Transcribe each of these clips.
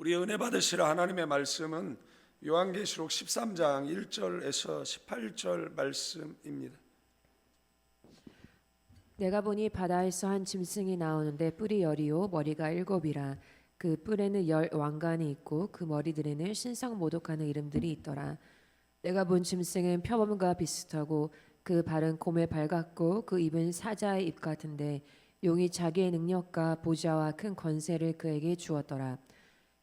우리 은혜 받으시라 하나님의 말씀은 요한계시록 13장 1절에서 18절 말씀입니다. 내가 보니 바다에서 한 짐승이 나오는데 뿔이 열이요 머리가 일곱이라. 그 뿔에는 열 왕관이 있고 그 머리들에는 신성 모독하는 이름들이 있더라. 내가 본 짐승은 표범과 비슷하고 그 발은 곰의 발 같고 그 입은 사자의 입 같은데 용이 자기의 능력과 보좌와 큰 권세를 그에게 주었더라.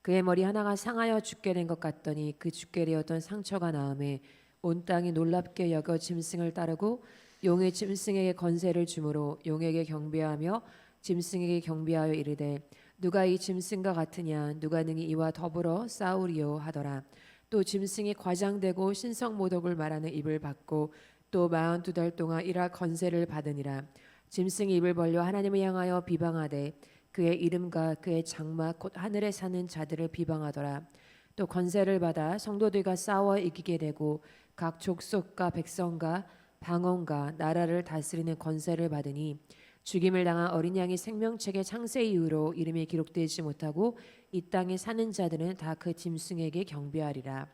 그의 머리 하나가 상하여 죽게 된 것 같더니 그 죽게 되었던 상처가 나음에 온 땅이 놀랍게 여겨 짐승을 따르고 용의 짐승에게 권세를 주므로 용에게 경배하며 짐승에게 경배하여 이르되 누가 이 짐승과 같으냐 누가 능히 이와 더불어 싸우리요 하더라. 또 짐승이 과장되고 신성 모독을 말하는 입을 받고 또 42달 동안 이라 권세를 받으니라. 짐승이 입을 벌려 하나님을 향하여 비방하되 그의 이름과 그의 장막 곧 하늘에 사는 자들을 비방하더라. 또 권세를 받아 성도들과 싸워 이기게 되고 각 족속과 백성과 방언과 나라를 다스리는 권세를 받으니 죽임을 당한 어린 양의 생명책의 창세 이후로 이름이 기록되지 못하고 이 땅에 사는 자들은 다 그 짐승에게 경배하리라.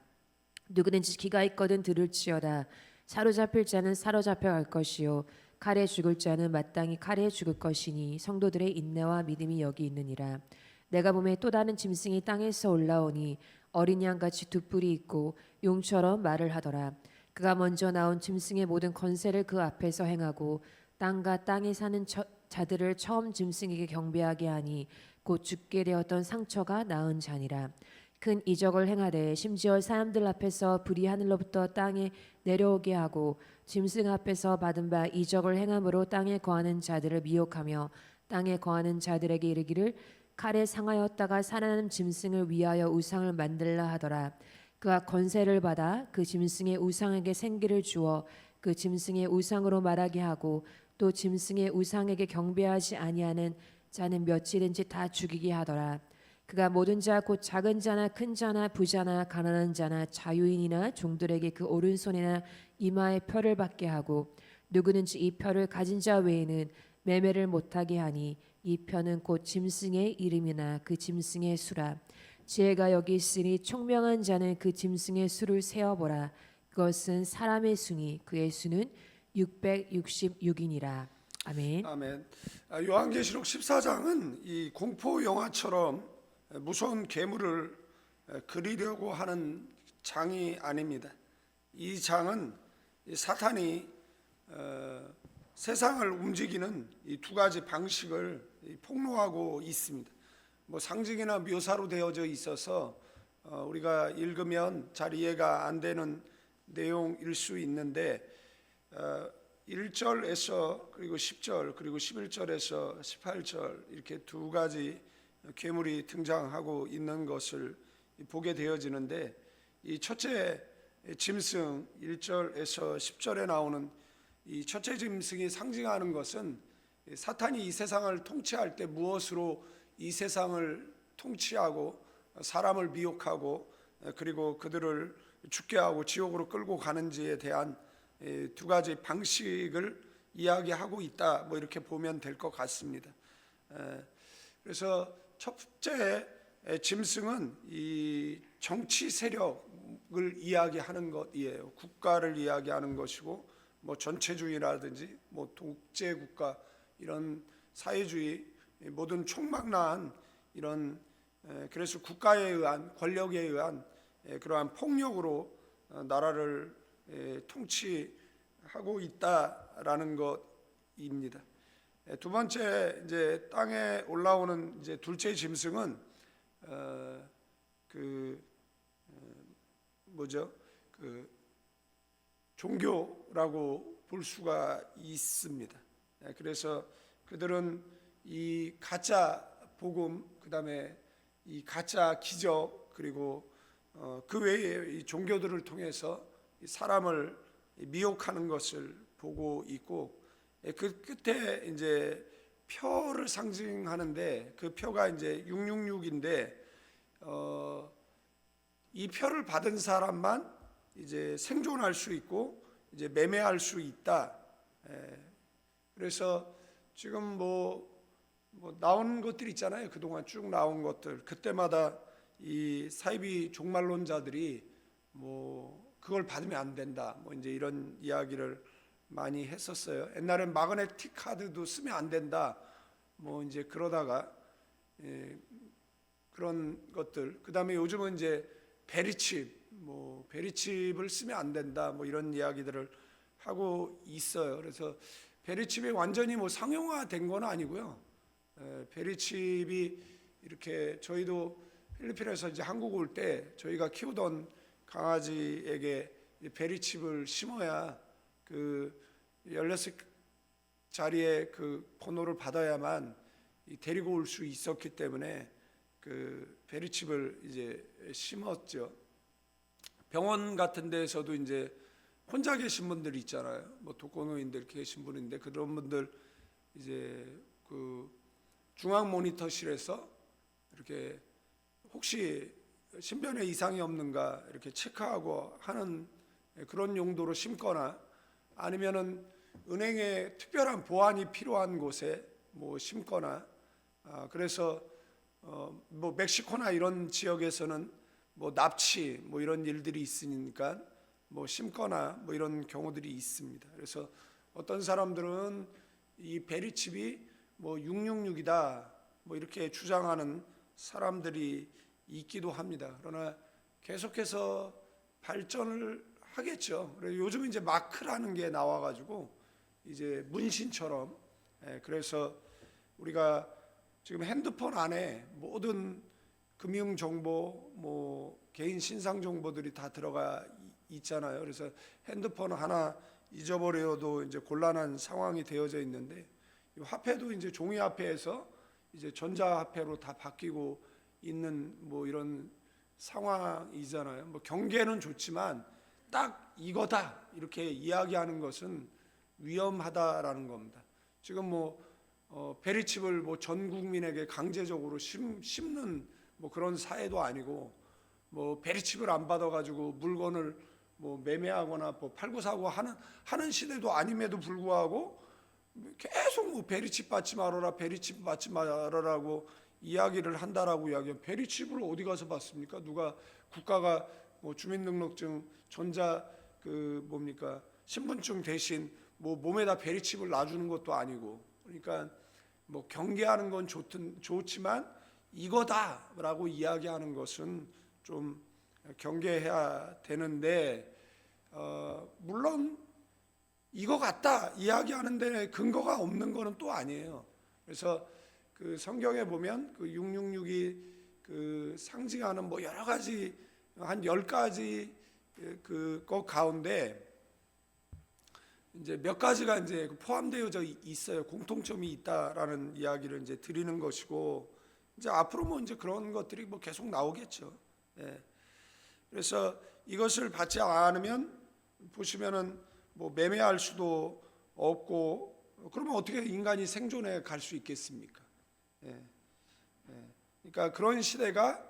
누구든지 귀가 있거든 들을지어다. 사로잡힐 자는 사로잡혀 갈 것이요 칼에 죽을 자는 마땅히 칼에 죽을 것이니 성도들의 인내와 믿음이 여기 있느니라. 내가 보매 또 다른 짐승이 땅에서 올라오니 어린 양같이 두 뿔이 있고 용처럼 말을 하더라. 그가 먼저 나온 짐승의 모든 권세를 그 앞에서 행하고 땅과 땅에 사는 자들을 처음 짐승에게 경배하게 하니 곧 죽게 되었던 상처가 나은 자니라. 큰 이적을 행하되 심지어 사람들 앞에서 불이 하늘로부터 땅에 내려오게 하고 짐승 앞에서 받은 바 이적을 행함으로 땅에 거하는 자들을 미혹하며 땅에 거하는 자들에게 이르기를 칼에 상하였다가 살아나는 짐승을 위하여 우상을 만들라 하더라. 그가 권세를 받아 그 짐승의 우상에게 생기를 주어 그 짐승의 우상으로 말하게 하고 또 짐승의 우상에게 경배하지 아니하는 자는 며칠인지 다 죽이게 하더라. 그가 모든 자 곧 작은 자나 큰 자나 부자나 가난한 자나 자유인이나 종들에게 그 오른손이나 이마에 표를 받게 하고 누구든지 이 표를 가진 자 외에는 매매를 못하게 하니 이 표는 곧 짐승의 이름이나 그 짐승의 수라. 지혜가 여기 있으니 총명한 자는 그 짐승의 수를 세어보라. 그것은 사람의 수니 그의 수는 666이니라. 아멘. 아멘. 요한계시록 14장은 이 공포 영화처럼 무서운 괴물을 그리려고 하는 장이 아닙니다. 이 장은 사탄이 세상을 움직이는 이 두 가지 방식을 폭로하고 있습니다. 뭐 상징이나 묘사로 되어져 있어서 우리가 읽으면 잘 이해가 안 되는 내용일 수 있는데 1절에서 그리고 10절 그리고 11절에서 18절 이렇게 두 가지 괴물이 등장하고 있는 것을 보게 되어지는데 이 첫째 짐승 1절에서 10절에 나오는 이 첫째 짐승이 상징하는 것은 사탄이 이 세상을 통치할 때 무엇으로 이 세상을 통치하고 사람을 미혹하고 그리고 그들을 죽게 하고 지옥으로 끌고 가는지에 대한 두 가지 방식을 이야기하고 있다, 뭐 이렇게 보면 될 것 같습니다. 그래서 첫째 짐승은 이 정치 세력을 이야기하는 것이에요. 국가를 이야기하는 것이고 뭐 전체주의라든지 뭐 독재 국가 이런 사회주의 모든 총망라한 이런 그래서 국가에 의한 권력에 의한 그러한 폭력으로 나라를 통치하고 있다라는 것입니다. 두 번째 이제 땅에 올라오는 이제 둘째 짐승은 종교라고 볼 수가 있습니다. 그래서 그들은 이 가짜 복음, 그다음에 이 가짜 기적, 그리고 그 외에 이 종교들을 통해서 사람을 미혹하는 것을 보고 있고, 그 끝에 이제 표를 상징하는데 그 표가 이제 666인데 이 표를 받은 사람만 이제 생존할 수 있고 이제 매매할 수 있다. 그래서 지금 뭐 나온 것들 있잖아요. 그동안 쭉 나온 것들, 그때마다 이 사이비 종말론자들이 뭐 그걸 받으면 안 된다, 뭐 이제 이런 이야기를 많이 했었어요. 옛날엔 마그네틱 카드도 쓰면 안 된다, 뭐 이제 그러다가 그런 것들. 그다음에 요즘은 이제 베리칩, 뭐 베리칩을 쓰면 안 된다, 뭐 이런 이야기들을 하고 있어요. 그래서 베리칩이 완전히 뭐 상용화된 건 아니고요. 베리칩이 이렇게 저희도 필리핀에서 이제 한국 올 때 저희가 키우던 강아지에게 베리칩을 심어야 그 16자리의 그 번호를 받아야만 데리고 올 수 있었기 때문에 그 베리칩을 이제 심었죠. 병원 같은 데에서도 이제 혼자 계신 분들 있잖아요. 뭐 독거노인들 계신 분인데 그런 분들 이제 그 중앙 모니터실에서 이렇게 혹시 신변에 이상이 없는가 이렇게 체크하고 하는 그런 용도로 심거나, 아니면은 은행에 특별한 보안이 필요한 곳에 뭐 심거나, 그래서 뭐 멕시코나 이런 지역에서는 뭐 납치 뭐 이런 일들이 있으니까 뭐 심거나 뭐 이런 경우들이 있습니다. 그래서 어떤 사람들은 이 베리칩이 뭐 666이다 뭐 이렇게 주장하는 사람들이 있기도 합니다. 그러나 계속해서 발전을 하겠죠. 그래서 요즘 이제 마크라는 게 나와가지고 이제 문신처럼, 그래서 우리가 지금 핸드폰 안에 모든 금융 정보, 뭐 개인 신상 정보들이 다 들어가 있잖아요. 그래서 핸드폰 하나 잊어버려도 이제 곤란한 상황이 되어져 있는데, 이 화폐도 이제 종이 화폐에서 이제 전자 화폐로 다 바뀌고 있는 뭐 이런 상황이잖아요. 뭐 경계는 좋지만 딱 이거다 이렇게 이야기하는 것은 위험하다라는 겁니다. 지금 뭐 베리칩을 뭐 전 국민에게 강제적으로 심는 뭐 그런 사회도 아니고, 뭐 베리칩을 안 받아가지고 물건을 뭐 매매하거나 뭐 팔고 사고 하는 시대도 아님에도 불구하고 계속 뭐 베리칩 받지 말아라, 베리칩 받지 말아라고 이야기를 한다라고 이야기하면, 베리칩을 어디 가서 받습니까? 누가 국가가 뭐 주민등록증 전자 그 뭡니까 신분증 대신 뭐 몸에다 베리칩을 놔주는 것도 아니고, 그러니까 뭐 경계하는 건 좋지만 이거다라고 이야기하는 것은 좀 경계해야 되는데, 물론 이거 같다 이야기하는데 근거가 없는 거는 또 아니에요. 그래서 그 성경에 보면 그 666이 그 상징하는 뭐 여러 가지 한 10가지 그것 가운데 이제 몇 가지가 이제 포함되어져 있어요. 공통점이 있다라는 이야기를 이제 드리는 것이고, 이제 앞으로 뭐 이제 그런 것들이 뭐 계속 나오겠죠. 그래서 이것을 받지 않으면 보시면은 뭐 매매할 수도 없고, 그러면 어떻게 인간이 생존해 갈 수 있겠습니까? 그러니까 그런 시대가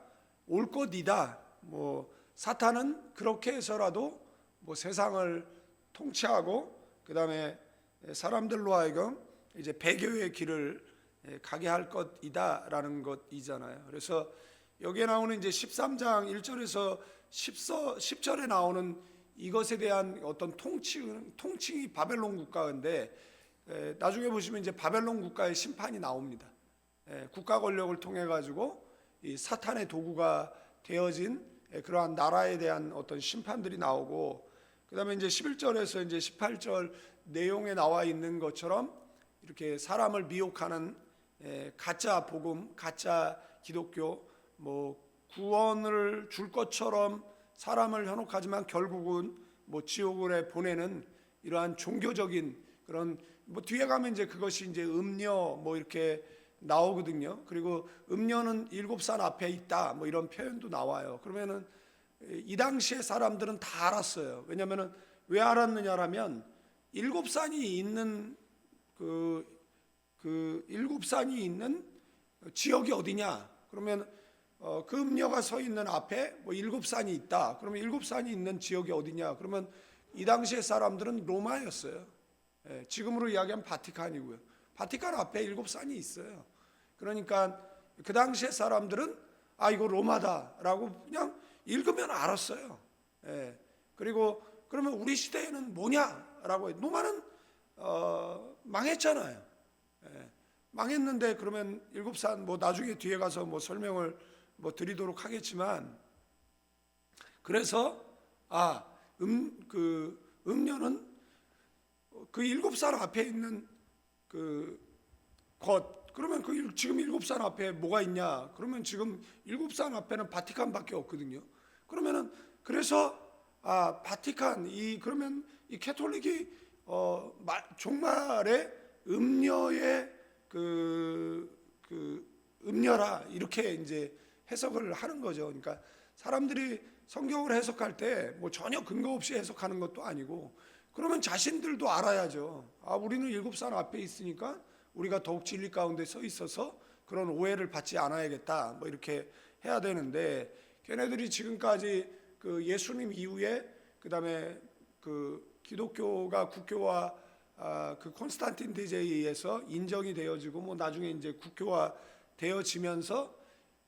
올 것이다. 뭐 사탄은 그렇게 해서라도 뭐 세상을 통치하고 그다음에 사람들로 하여금 이제 배교의 길을 가게 할 것이다라는 것이잖아요. 그래서 여기에 나오는 이제 13장 1절에서 10절에 나오는 이것에 대한 어떤 통칭이 바벨론 국가인데, 나중에 보시면 이제 바벨론 국가의 심판이 나옵니다. 국가 권력을 통해 가지고 이 사탄의 도구가 되어진 그러한 나라에 대한 어떤 심판들이 나오고, 그다음에 이제 11절에서 이제 18절 내용에 나와 있는 것처럼 이렇게 사람을 미혹하는 가짜 복음, 가짜 기독교, 뭐 구원을 줄 것처럼 사람을 현혹하지만 결국은 뭐 지옥으로 보내는 이러한 종교적인 그런, 뭐 뒤에 가면 이제 그것이 이제 음녀 뭐 이렇게 나오거든요. 그리고 음녀는 7산 앞에 있다 뭐 이런 표현도 나와요. 그러면은 이 당시에 사람들은 다 알았어요. 왜냐면은 왜 알았느냐라면 7산이 있는 그 7산이 있는 지역이 어디냐? 그러면 그 음녀가 서 있는 앞에 뭐 7산이 있다. 그러면 7산이 있는 지역이 어디냐? 그러면 이 당시의 사람들은 로마였어요. 지금으로 이야기하면 바티칸이고요. 바티칸 앞에 7산이 있어요. 그러니까 그 당시의 사람들은 아 이거 로마다라고 그냥 읽으면 알았어요. 예. 그리고 그러면 우리 시대에는 뭐냐라고 로마는 망했잖아요. 예. 망했는데 그러면 일곱산 뭐 나중에 뒤에 가서 뭐 설명을 뭐 드리도록 하겠지만, 그래서 그 음료는 그 일곱산 앞에 있는 그 것, 그러면 지금 일곱산 앞에 뭐가 있냐? 그러면 지금 일곱산 앞에는 바티칸밖에 없거든요. 그러면은 그래서 바티칸 그러면 이 캐톨릭이 종말에 음녀의 그 음녀라 이렇게 이제 해석을 하는 거죠. 그러니까 사람들이 성경을 해석할 때 뭐 전혀 근거 없이 해석하는 것도 아니고, 그러면 자신들도 알아야죠. 우리는 일곱산 앞에 있으니까 우리가 더욱 진리 가운데 서 있어서 그런 오해를 받지 않아야겠다, 뭐 이렇게 해야 되는데, 걔네들이 지금까지 그 예수님 이후에 그다음에 그 기독교가 국교와 그 콘스탄틴 대제에 의해서 인정이 되어지고 뭐 나중에 이제 국교화 되어지면서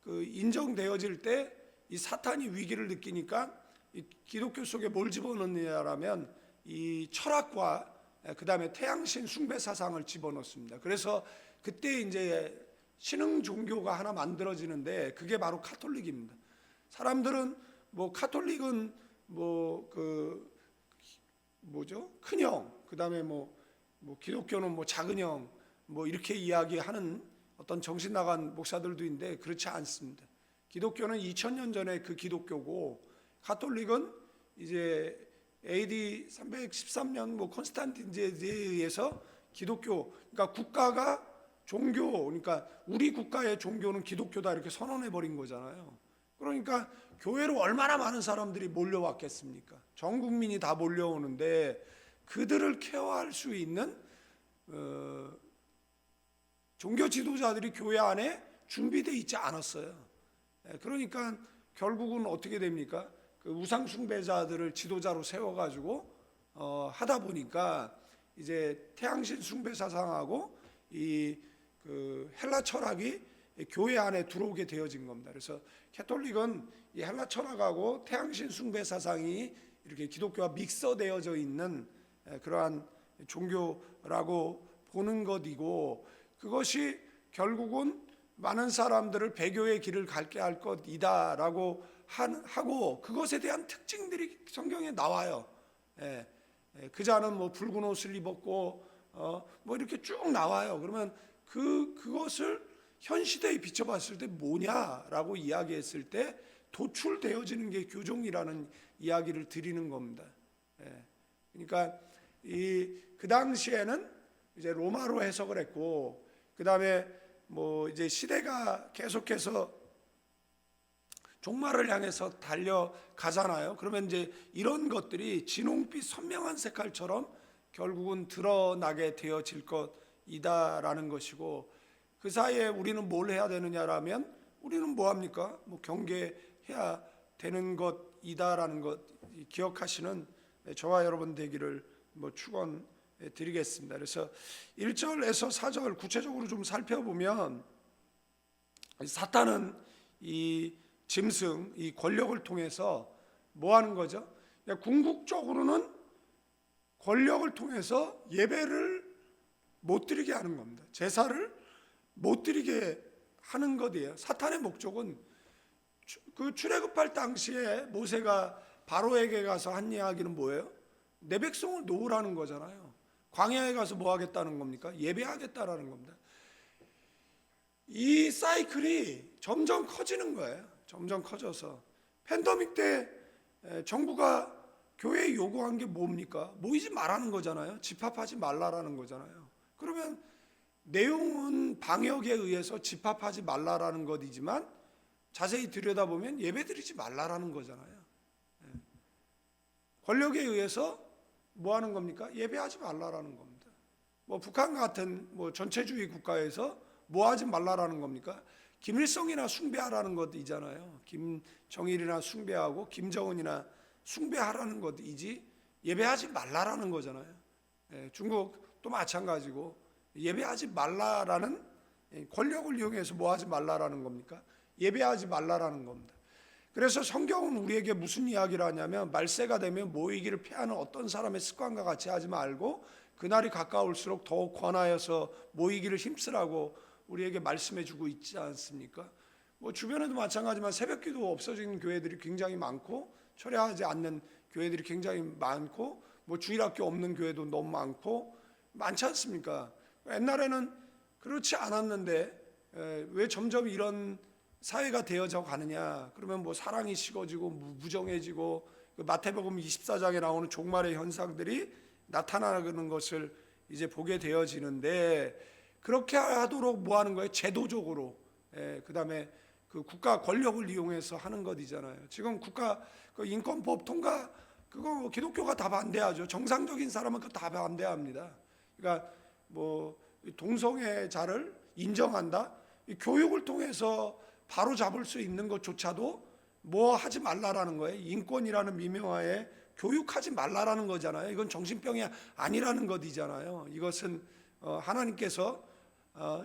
그 인정되어질 때 이 사탄이 위기를 느끼니까 이 기독교 속에 뭘 집어넣느냐라면 이 철학과 그다음에 태양신 숭배 사상을 집어넣습니다. 그래서 그때 이제 신흥 종교가 하나 만들어지는데 그게 바로 카톨릭입니다. 사람들은 뭐 카톨릭은 뭐 그 뭐죠? 큰형, 그다음에 뭐 기독교는 뭐 작은형, 뭐 이렇게 이야기하는 어떤 정신 나간 목사들도 있는데 그렇지 않습니다. 기독교는 2000년 전에 그 기독교고, 카톨릭은 이제 AD 313년 뭐 콘스탄틴제에 의해서 기독교, 그러니까 국가가 종교, 그러니까 우리 국가의 종교는 기독교다 이렇게 선언해 버린 거잖아요. 그러니까 교회로 얼마나 많은 사람들이 몰려왔겠습니까? 전 국민이 다 몰려오는데 그들을 케어할 수 있는 종교 지도자들이 교회 안에 준비되어 있지 않았어요. 그러니까 결국은 어떻게 됩니까? 그 우상 숭배자들을 지도자로 세워가지고 하다 보니까 이제 태양신 숭배 사상하고 그 헬라 철학이 교회 안에 들어오게 되어진 겁니다. 그래서 캐톨릭은 이 헬라 철학하고 태양신 숭배 사상이 이렇게 기독교와 믹서되어져 있는 그러한 종교라고 보는 것이고, 그것이 결국은 많은 사람들을 배교의 길을 갈게 할 것이다라고 하고, 그것에 대한 특징들이 성경에 나와요. 그자는 뭐 붉은 옷을 입었고 뭐 이렇게 쭉 나와요. 그러면 그것을 현 시대에 비춰봤을 때 뭐냐라고 이야기했을 때 도출되어지는 게 교종이라는 이야기를 드리는 겁니다. 그러니까 그 당시에는 이제 로마로 해석을 했고, 그 다음에 뭐 이제 시대가 계속해서 종말을 향해서 달려가잖아요. 그러면 이제 이런 것들이 진홍빛 선명한 색깔처럼 결국은 드러나게 되어질 것이다라는 것이고, 그 사이에 우리는 뭘 해야 되느냐라면 우리는 뭐 합니까? 뭐 경계해야 되는 것이다라는 것 기억하시는 저와 여러분 되기를 뭐 축원드리겠습니다. 그래서 1절에서 4절 구체적으로 좀 살펴보면, 사탄은 이 짐승, 이 권력을 통해서 뭐 하는 거죠? 궁극적으로는 권력을 통해서 예배를 못 드리게 하는 겁니다. 제사를 못 드리게 하는 것이에요. 사탄의 목적은 그 출애굽할 당시에 모세가 바로에게 가서 한 이야기는 뭐예요? 내 백성을 놓으라는 거잖아요. 광야에 가서 뭐 하겠다는 겁니까? 예배하겠다라는 겁니다. 이 사이클이 점점 커지는 거예요. 점점 커져서 팬데믹 때 정부가 교회에 요구한 게 뭡니까? 모이지 말라는 거잖아요. 집합하지 말라라는 거잖아요. 그러면 내용은 방역에 의해서 집합하지 말라라는 것이지만 자세히 들여다보면 예배드리지 말라라는 거잖아요. 권력에 의해서 뭐 하는 겁니까? 예배하지 말라라는 겁니다. 뭐 북한 같은 뭐 전체주의 국가에서 뭐 하지 말라라는 겁니까? 김일성이나 숭배하라는 것이잖아요. 김정일이나 숭배하고 김정은이나 숭배하라는 것이지 예배하지 말라라는 거잖아요. 중국도 마찬가지고 예배하지 말라라는 권력을 이용해서 뭐 하지 말라라는 겁니까? 예배하지 말라라는 겁니다. 그래서 성경은 우리에게 무슨 이야기를 하냐면 말세가 되면 모이기를 피하는 어떤 사람의 습관과 같이 하지 말고 그날이 가까울수록 더욱 권하여서 모이기를 힘쓰라고 우리에게 말씀해 주고 있지 않습니까? 뭐 주변에도 마찬가지지만 새벽기도 없어지는 교회들이 굉장히 많고 철회하지 않는 교회들이 굉장히 많고 뭐 주일학교 없는 교회도 너무 많고 많지 않습니까? 옛날에는 그렇지 않았는데 왜 점점 이런 사회가 되어져 가느냐? 그러면 뭐 사랑이 식어지고 무정해지고 마태복음 24장에 나오는 종말의 현상들이 나타나는 것을 이제 보게 되어지는데 그렇게 하도록 뭐 하는 거예요? 제도적으로 그다음에 그 국가 권력을 이용해서 하는 것이잖아요. 지금 국가 그 인권법 통과 그거 기독교가 다 반대하죠. 정상적인 사람은 그거 다 반대합니다. 그러니까 뭐 동성애자를 인정한다. 교육을 통해서 바로 잡을 수 있는 것조차도 뭐 하지 말라라는 거예요. 인권이라는 미명하에 교육하지 말라라는 거잖아요. 이건 정신병이 아니라는 것이잖아요. 이것은 하나님께서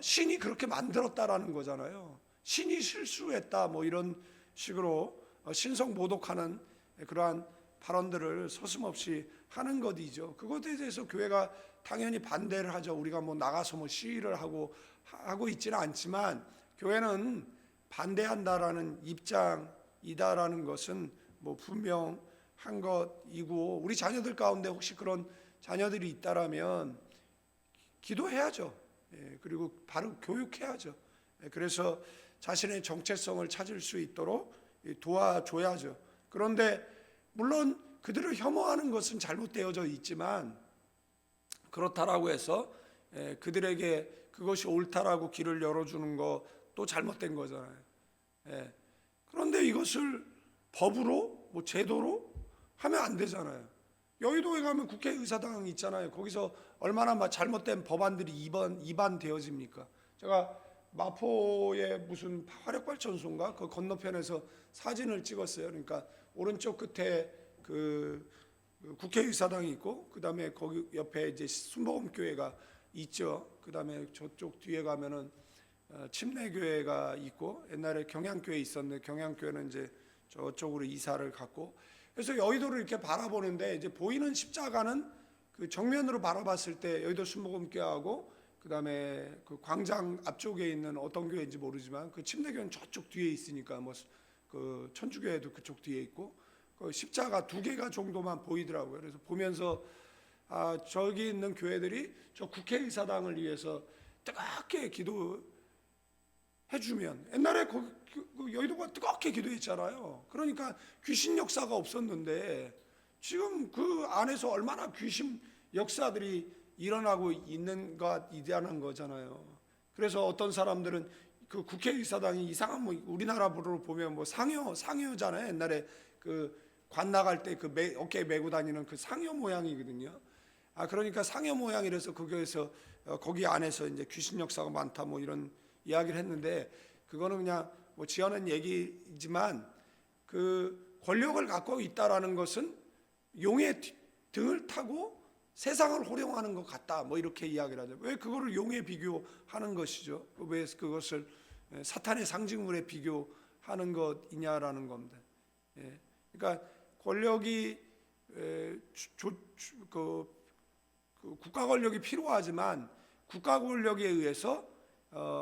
신이 그렇게 만들었다라는 거잖아요. 신이 실수했다 뭐 이런 식으로 신성 모독하는 그러한 발언들을 서슴없이 하는 것이죠. 그것에 대해서 교회가 당연히 반대를 하죠. 우리가 뭐 나가서 뭐 시위를 하고 있지는 않지만 교회는 반대한다라는 입장이다라는 것은 뭐 분명한 것이고 우리 자녀들 가운데 혹시 그런 자녀들이 있다라면 기도해야죠. 그리고 바로 교육해야죠. 그래서 자신의 정체성을 찾을 수 있도록 도와줘야죠. 그런데 물론 그들을 혐오하는 것은 잘못되어져 있지만 그렇다라고 해서 그들에게 그것이 옳다라고 길을 열어주는 것도 잘못된 거잖아요. 그런데 이것을 법으로 뭐 제도로 하면 안 되잖아요. 여의도에 가면 국회의사당 있잖아요. 거기서 얼마나 막 잘못된 법안들이 입안되어집니까? 제가 마포의 무슨 화력발전소인가 그 건너편에서 사진을 찍었어요. 그러니까 오른쪽 끝에 그 국회의사당이 있고 그 다음에 거기 옆에 이제 순복음교회가 있죠. 그 다음에 저쪽 뒤에 가면은 침례교회가 있고 옛날에 경양교회 있었는데 경양교회는 이제 저쪽으로 이사를 갔고 그래서 여의도를 이렇게 바라보는데 이제 보이는 십자가는 그 정면으로 바라봤을 때 여의도 순복음교회하고 그 다음에 그 광장 앞쪽에 있는 어떤 교회인지 모르지만 그 침례교회는 저쪽 뒤에 있으니까 뭐 그 천주교회도 그쪽 뒤에 있고 그 십자가 두 개가 정도만 보이더라고요. 그래서 보면서 아 저기 있는 교회들이 저 국회의사당을 위해서 뜨겁게 기도해주면 옛날에 그 여의도가 뜨겁게 기도했잖아요. 그러니까 귀신 역사가 없었는데 지금 그 안에서 얼마나 귀신 역사들이 일어나고 있는 것이라는 거잖아요. 그래서 어떤 사람들은 그 국회의사당이 이상한 뭐 우리나라로 보면 뭐 상여잖아요. 옛날에 그 관 나갈 때 그 어깨에 메고 다니는 그 상여 모양이거든요. 아 그러니까 상여 모양이라서 거기에서 거기 안에서 이제 귀신 역사가 많다 뭐 이런 이야기를 했는데 그거는 그냥 뭐 지어낸 얘기지만 그 권력을 갖고 있다라는 것은 용의 등을 타고 세상을 호령하는 것 같다 뭐 이렇게 이야기를 하죠. 왜 그거를 용에 비교하는 것이죠? 왜 그것을 사탄의 상징물에 비교하는 것이냐라는 겁니다. 그러니까 권력이 그 국가 권력이 필요하지만 국가 권력에 의해서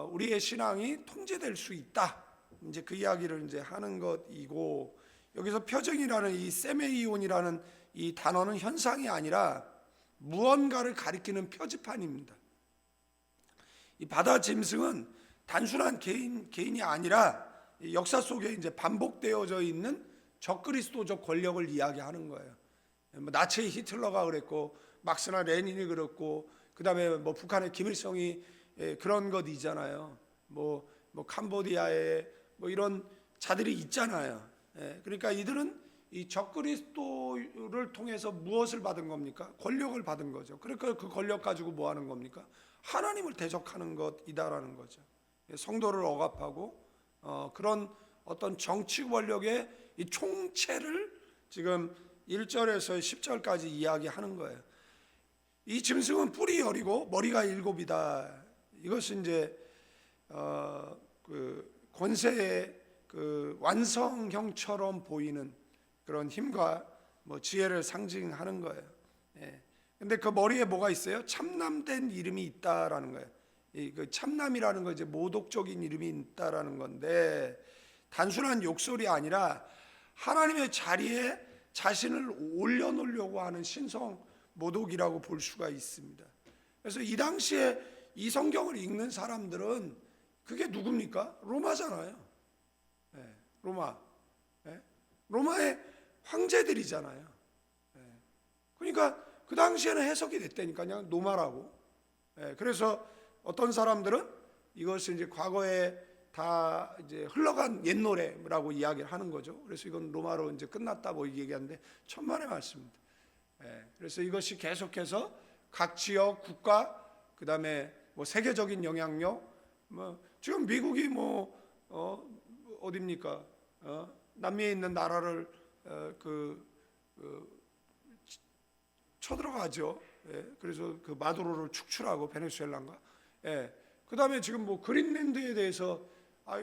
우리의 신앙이 통제될 수 있다. 이제 그 이야기를 이제 하는 것이고 여기서 표정이라는 이 세메이온이라는 이 단어는 현상이 아니라 무언가를 가리키는 표지판입니다. 이 바다 짐승은 단순한 개인이 아니라 역사 속에 이제 반복되어져 있는 적그리스도적 권력을 이야기하는 거예요. 뭐 나치 히틀러가 그랬고 막스나 레닌이 그랬고 그다음에 뭐 북한의 김일성이 그런 것이잖아요. 뭐 캄보디아에 뭐 이런 자들이 있잖아요. 그러니까 이들은 이 적그리스도를 통해서 무엇을 받은 겁니까? 권력을 받은 거죠. 그러니까 그 권력 가지고 뭐 하는 겁니까? 하나님을 대적하는 것이다라는 거죠. 성도를 억압하고 그런 어떤 정치 권력의 이 총체를 지금 1절에서 10절까지 이야기하는 거예요. 이 짐승은 뿔이 여리고 머리가 7이다. 이것은 이제 그 권세의 그 완성형처럼 보이는 그런 힘과 뭐 지혜를 상징하는 거예요. 예. 근데 그 머리에 뭐가 있어요? 참남된 이름이 있다라는 거예요. 그 참남이라는 거 이제 모독적인 이름이 있다라는 건데 단순한 욕설이 아니라 하나님의 자리에 자신을 올려놓으려고 하는 신성 모독이라고 볼 수가 있습니다. 그래서 이 당시에 이 성경을 읽는 사람들은 그게 누굽니까? 로마잖아요. 예, 로마. 예? 로마의 황제들이잖아요. 예. 그러니까 그 당시에는 해석이 됐다니까 그냥 노마라고. 예, 그래서 어떤 사람들은 이것을 이제 과거에 다 이제 흘러간 옛 노래라고 이야기를 하는 거죠. 그래서 이건 로마로 이제 끝났다고 얘기하는데 천만의 말씀입니다. 예, 그래서 이것이 계속해서 각 지역, 국가, 그 다음에 뭐 세계적인 영향력, 뭐 지금 미국이 뭐 어디입니까? 남미에 있는 나라를 쳐들어가죠. 예, 그래서 그 마두로를 축출하고 베네수엘라인가. 예, 그 다음에 지금 뭐 그린랜드에 대해서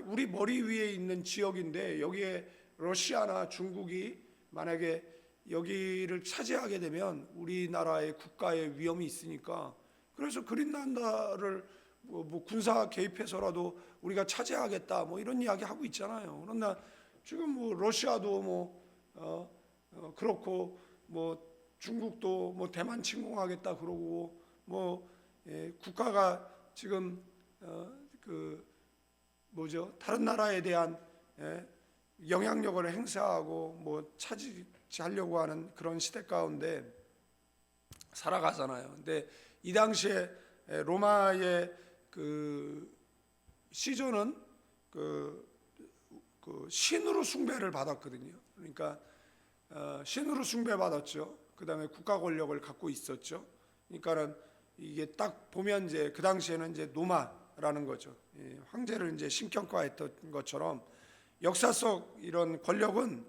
우리 머리 위에 있는 지역인데 여기에 러시아나 중국이 만약에 여기를 차지하게 되면 우리나라의 국가에 위험이 있으니까 그래서 그린란다를 뭐 군사 개입해서라도 우리가 차지하겠다 뭐 이런 이야기 하고 있잖아요. 그러나 지금 뭐 러시아도 뭐 그렇고 뭐 중국도 뭐 대만 침공하겠다 그러고 뭐 국가가 지금 그 뭐죠? 다른 나라에 대한 영향력을 행사하고 뭐 차지하려고 하는 그런 시대 가운데 살아가잖아요. 근데 이 당시에 로마의 그 시조는 그 신으로 숭배를 받았거든요. 그러니까 신으로 숭배받았죠. 그 다음에 국가 권력을 갖고 있었죠. 그러니까는 이게 딱 보면 이제 그 당시에는 이제 노마라는 거죠. 황제를 이제 신격화했던 것처럼 역사 속 이런 권력은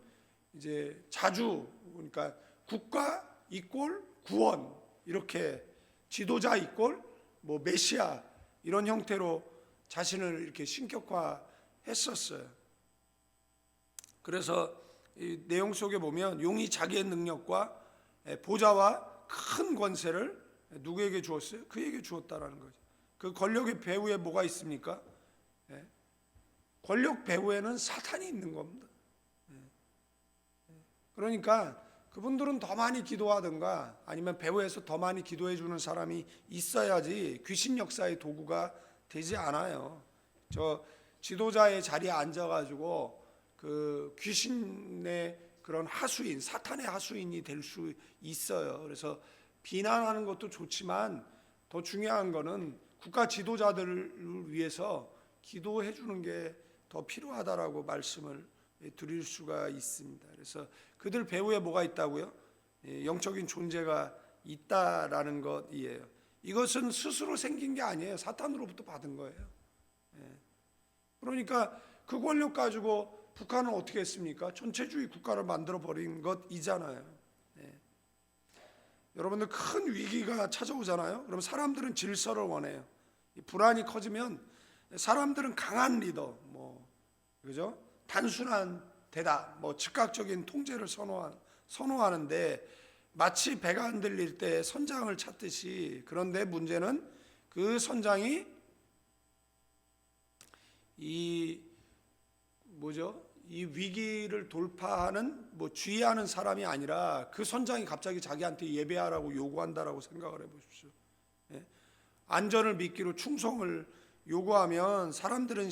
이제 자주 그러니까 국가 이꼴 구원 이렇게 지도자 이꼴 뭐 메시아 이런 형태로 자신을 이렇게 신격화했었어요. 그래서 이 내용 속에 보면 용이 자기의 능력과 보좌와 큰 권세를 누구에게 주었어요? 그에게 주었다라는 거죠. 그 권력의 배후에 뭐가 있습니까? 권력 배후에는 사탄이 있는 겁니다. 그러니까 그분들은 더 많이 기도하든가 아니면 배후에서 더 많이 기도해 주는 사람이 있어야지 귀신 역사의 도구가 되지 않아요. 저 지도자의 자리에 앉아가지고 그 귀신의 그런 하수인, 사탄의 하수인이 될 수 있어요. 그래서 비난하는 것도 좋지만 더 중요한 거는 국가 지도자들을 위해서 기도해 주는 게 더 필요하다라고 말씀을 드릴 수가 있습니다. 그래서 그들 배후에 뭐가 있다고요? 영적인 존재가 있다라는 것이에요. 이것은 스스로 생긴 게 아니에요. 사탄으로부터 받은 거예요. 그러니까 그 권력 가지고 북한은 어떻게 했습니까? 전체주의 국가를 만들어 버린 것이잖아요. 여러분들 큰 위기가 찾아오잖아요. 그럼 사람들은 질서를 원해요. 불안이 커지면 사람들은 강한 리더, 뭐 그죠? 단순한 대답, 뭐 즉각적인 통제를 선호하는데 마치 배가 흔들릴 때 선장을 찾듯이 그런데 문제는 그 선장이 이 위기를 돌파하는 뭐 주의하는 사람이 아니라 그 선장이 갑자기 자기한테 예배하라고 요구한다라고 생각을 해보십시오. 안전을 믿기로 충성을 요구하면 사람들은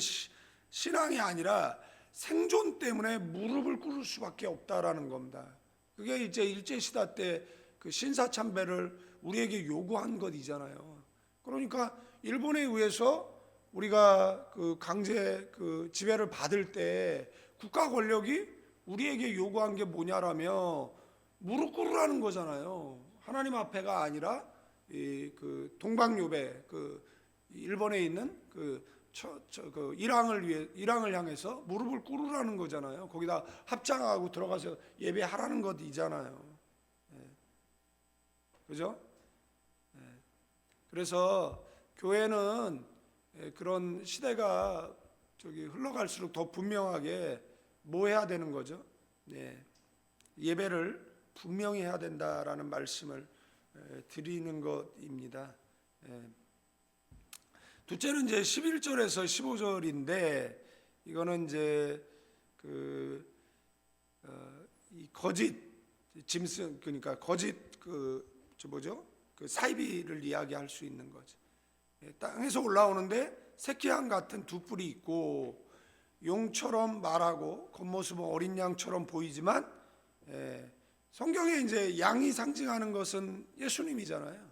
신앙이 아니라 생존 때문에 무릎을 꿇을 수밖에 없다라는 겁니다. 그게 이제 일제 시대 때 그 신사참배를 우리에게 요구한 것이잖아요. 그러니까 일본에 의해서 우리가 그 강제 그 지배를 받을 때 국가 권력이 우리에게 요구한 게 뭐냐라며 무릎 꿇으라는 거잖아요. 하나님 앞에가 아니라 그 동방요배 그 일본에 있는 그 일왕을 향해서 무릎을 꿇으라는 거잖아요. 거기다 합장하고 들어가서 예배하라는 것이잖아요. 그죠? 그래서 교회는 그런 시대가 흘러갈수록 더 분명하게 뭐 해야 되는 거죠? 네, 예배를 분명히 해야 된다라는 말씀을 드리는 것입니다. 둘째는 이제 11절에서 15절인데 이거는 이제 이 거짓 짐승, 그러니까 거짓 사이비를 이야기할 수 있는 거죠. 땅에서 올라오는데 새끼양 같은 두 뿔이 있고 용처럼 말하고 겉모습은 어린 양처럼 보이지만 성경에 이제 양이 상징하는 것은 예수님이잖아요.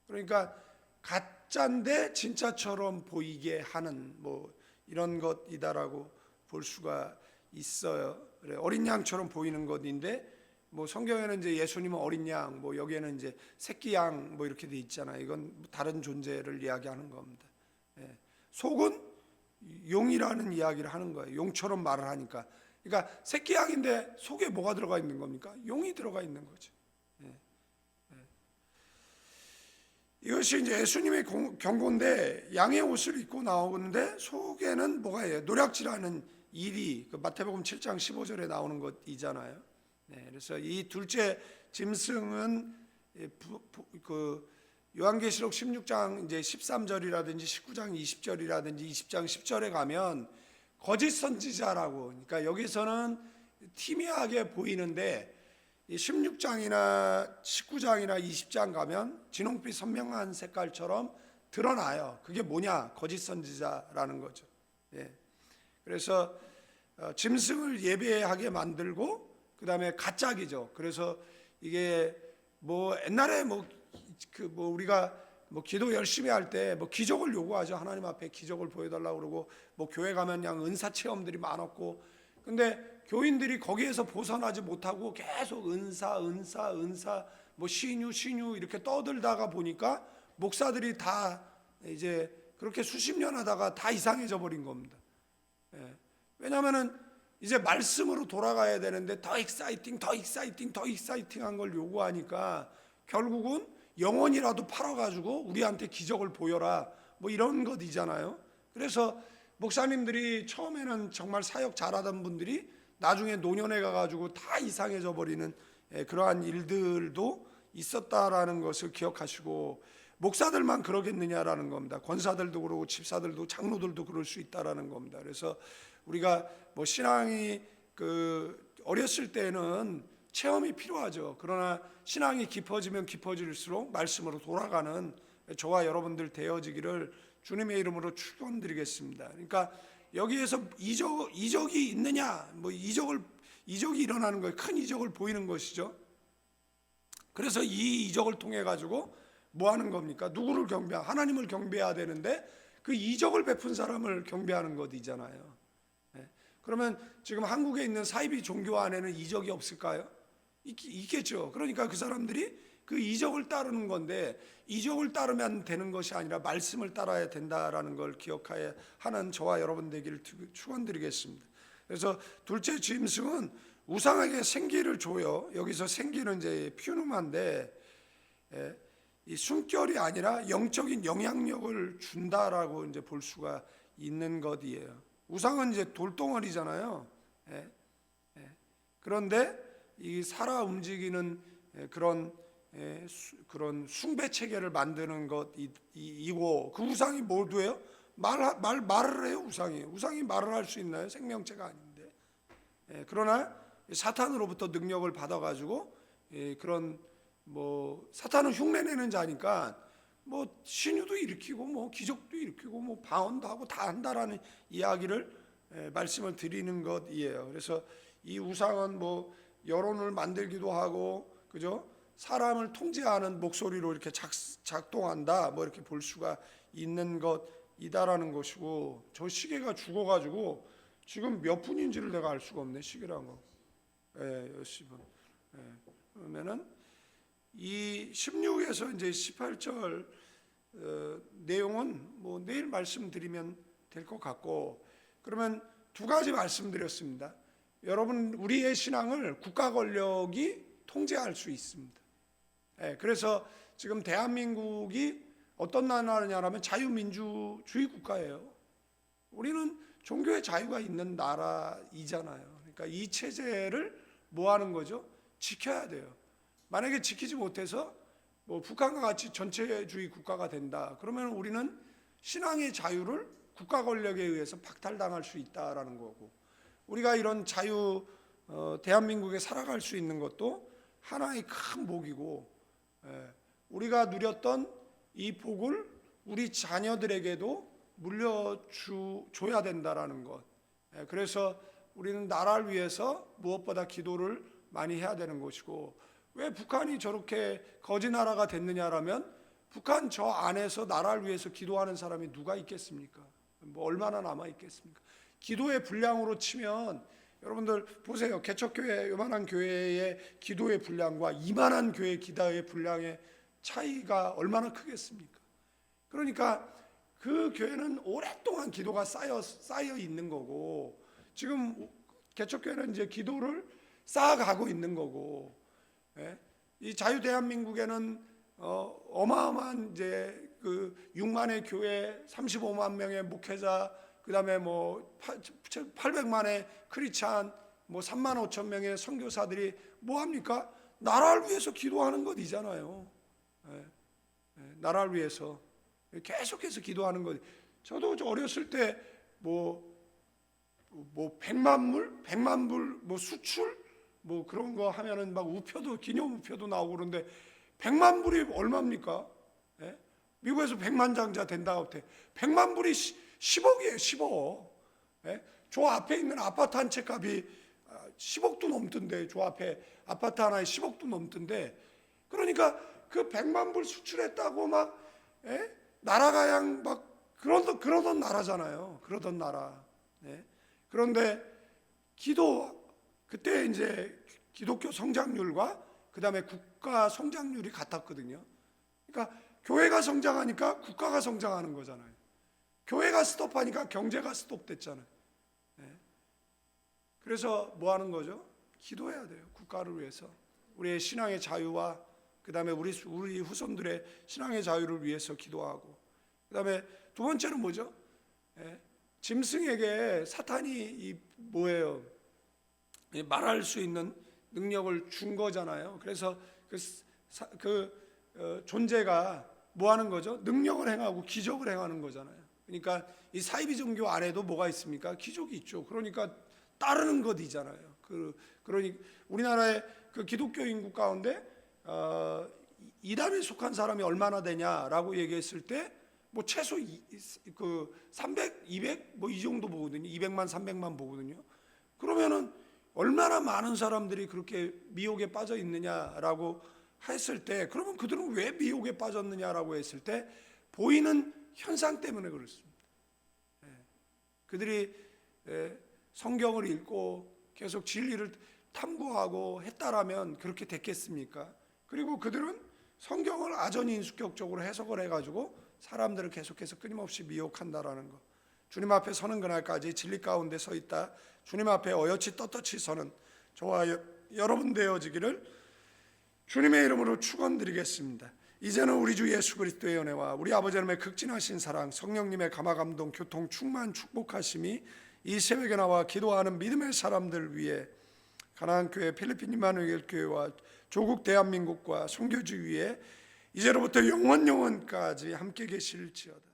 그러니까 가짜인데 진짜처럼 보이게 하는 뭐 이런 것이다라고 볼 수가 있어요. 그래, 어린 양처럼 보이는 것인데 뭐 성경에는 이제 예수님은 어린 양, 뭐 여기에는 이제 새끼 양 뭐 이렇게 돼 있잖아요. 이건 다른 존재를 이야기하는 겁니다. 속은 용이라는 이야기를 하는 거예요. 용처럼 말을 하니까. 그러니까 새끼 양인데 속에 뭐가 들어가 있는 겁니까? 용이 들어가 있는 거죠. 이것이 이제 예수님의 경고인데 양의 옷을 입고 나오는데 속에는 뭐가 해요? 노략질하는 일이 마태복음 7장 15절에 나오는 것이잖아요. 그래서 이 둘째 짐승은 요한계시록 16장 이제 13절이라든지 19장 20절이라든지 20장 10절에 가면 거짓 선지자라고, 그러니까 여기서는 희미하게 보이는데 16장이나 19장이나 20장 가면 진홍빛 선명한 색깔처럼 드러나요. 그게 뭐냐? 거짓 선지자라는 거죠. 그래서 짐승을 예배하게 만들고 그 다음에 가짜기죠. 그래서 이게 뭐 옛날에 우리가 기도 열심히 할 때 기적을 요구하죠. 하나님 앞에 기적을 보여달라고 그러고 교회 가면 그냥 은사 체험들이 많았고, 근데 교인들이 거기에서 벗어나지 못하고 계속 은사 신유 이렇게 떠들다가 보니까 목사들이 다 이제 그렇게 수십 년 하다가 다 이상해져 버린 겁니다. 왜냐하면은 이제 말씀으로 돌아가야 되는데 더 익사이팅한 걸 요구하니까 결국은 영혼이라도 팔아가지고 우리한테 기적을 보여라 뭐 이런 것이잖아요. 그래서 목사님들이 처음에는 정말 사역 잘하던 분들이 나중에 노년에 가가지고 다 이상해져 버리는 그러한 일들도 있었다라는 것을 기억하시고, 목사들만 그러겠느냐라는 겁니다. 권사들도 그러고 집사들도 장로들도 그럴 수 있다라는 겁니다. 그래서 우리가 신앙이 어렸을 때는 체험이 필요하죠. 그러나 신앙이 깊어지면 깊어질수록 말씀으로 돌아가는 저와 여러분들 되어지기를 주님의 이름으로 축원드리겠습니다. 그러니까 여기에서 이적이 있느냐, 이적이 일어나는 거예요. 큰 이적을 보이는 것이죠. 그래서 이 이적을 통해 가지고 뭐 하는 겁니까? 누구를 하나님을 경배해야 되는데 그 이적을 베푼 사람을 경배하는 것이잖아요. 그러면 지금 한국에 있는 사이비 종교 안에는 이적이 없을까요? 있겠죠. 그러니까 그 사람들이 그 이적을 따르는 건데, 이적을 따르면 되는 것이 아니라 말씀을 따라야 된다라는 걸 기억해야 하는 저와 여러분 되기를 축원드리겠습니다. 그래서 둘째 짐승은 우상에게 생기를 줘요. 여기서 생기는 이제 퓨누마인데 이 숨결이 아니라 영적인 영향력을 준다라고 이제 볼 수가 있는 것이에요. 우상은 이제 돌덩어리잖아요. 그런데 이 살아 움직이는 그런 숭배 체계를 만드는 것이고, 그 우상이 뭐도 해요? 말을 해요. 우상이 말을 할 수 있나요? 생명체가 아닌데. 그러나 사탄으로부터 능력을 받아가지고 그런 사탄은 흉내내는 자니까 신유도 일으키고 기적도 일으키고 방언도 하고 다 한다라는 이야기를 말씀을 드리는 것이에요. 그래서 이 우상은 여론을 만들기도 하고, 그죠? 사람을 통제하는 목소리로 이렇게 작동한다, 이렇게 볼 수가 있는 것이다라는 것이고, 저 시계가 죽어가지고 지금 몇 분인지를 내가 알 수가 없네. 시계란 거. 몇 시분. 그러면은 이 16에서 이제 18절 내용은 내일 말씀드리면 될 것 같고, 그러면 두 가지 말씀드렸습니다. 여러분, 우리의 신앙을 국가 권력이 통제할 수 있습니다. 그래서 지금 대한민국이 어떤 나라냐면 자유민주주의 국가예요. 우리는 종교의 자유가 있는 나라이잖아요. 그러니까 이 체제를 뭐 하는 거죠? 지켜야 돼요. 만약에 지키지 못해서 뭐 북한과 같이 전체주의 국가가 된다. 그러면 우리는 신앙의 자유를 국가 권력에 의해서 박탈당할 수 있다라는 거고, 우리가 이런 자유 대한민국에 살아갈 수 있는 것도 하나의 큰 복이고, 우리가 누렸던 이 복을 우리 자녀들에게도 물려줘야 된다라는 것. 그래서 우리는 나라를 위해서 무엇보다 기도를 많이 해야 되는 것이고, 왜 북한이 저렇게 거지 나라가 됐느냐라면 북한 저 안에서 나라를 위해서 기도하는 사람이 누가 있겠습니까? 뭐 얼마나 남아 있겠습니까? 기도의 분량으로 치면 여러분들 보세요. 개척교회 요만한 교회의 기도의 분량과 이만한 교회 기도의 분량의 차이가 얼마나 크겠습니까? 그러니까 그 교회는 오랫동안 기도가 쌓여 있는 거고, 지금 개척교회는 이제 기도를 쌓아가고 있는 거고, 이 자유 대한민국에는 어마어마한 이제 그 6만의 교회, 35만 명의 목회자, 그다음에 뭐 800만의 크리스찬, 뭐 3만 5천 명의 선교사들이 뭐 합니까? 나라를 위해서 기도하는 것이잖아요. 나라를 위해서 계속해서 기도하는 것. 저도 어렸을 때 뭐 100만 불 뭐 수출 뭐 그런 거 하면은 막 우표도, 기념 우표도 나오고 그런데 100만 불이 얼마입니까? 미국에서 100만 장자 된다고 할 때 100만 불이 10억이에요. 10억. 저 앞에 있는 아파트 한 채 값이 10억도 넘던데, 저 앞에 아파트 하나에 10억도 넘던데, 그러니까 그 100만 불 수출했다고 막 나라가 그냥 막 그러던 나라잖아요. 그러던 나라. 그런데 그때 이제 기독교 성장률과 그 다음에 국가 성장률이 같았거든요. 그러니까 교회가 성장하니까 국가가 성장하는 거잖아요. 교회가 스톱하니까 경제가 스톱됐잖아요. 그래서 뭐 하는 거죠? 기도해야 돼요. 국가를 위해서, 우리의 신앙의 자유와 그 다음에 우리 후손들의 신앙의 자유를 위해서 기도하고, 그 다음에 두 번째는 뭐죠? 짐승에게 사탄이 뭐예요? 말할 수 있는 능력을 준 거잖아요. 그래서 존재가 뭐 하는 거죠? 능력을 행하고 기적을 행하는 거잖아요. 그러니까 이 사이비 종교 안에도 뭐가 있습니까? 기적이 있죠. 그러니까 따르는 것이잖아요. 그러니 우리나라의 그 기독교 인구 가운데 이단에 속한 사람이 얼마나 되냐라고 얘기했을 때 뭐 최소 300, 200 뭐 이 정도 보거든요. 200만, 300만 보거든요. 그러면은 얼마나 많은 사람들이 그렇게 미혹에 빠져 있느냐라고 했을 때, 그러면 그들은 왜 미혹에 빠졌느냐라고 했을 때 보이는 현상 때문에 그렇습니다. 그들이 성경을 읽고 계속 진리를 탐구하고 했다라면 그렇게 됐겠습니까? 그리고 그들은 성경을 아전인수격적으로 해석을 해가지고 사람들을 계속해서 끊임없이 미혹한다라는 것. 주님 앞에 서는 그날까지 진리 가운데 서 있다, 주님 앞에 어여치 떳떳이 서는 저와 여러분 되어지기를 주님의 이름으로 축원드리겠습니다. 이제는 우리 주 예수 그리스도의 은혜와 우리 아버지 하나님의 극진하신 사랑, 성령님의 감화감동, 교통, 충만, 축복하심이 이 새벽에 나와 기도하는 믿음의 사람들 위해 가나안교회, 필리핀 임마누엘 교회와 조국 대한민국과 선교지 위에 이제로부터 영원까지 함께 계실지어다.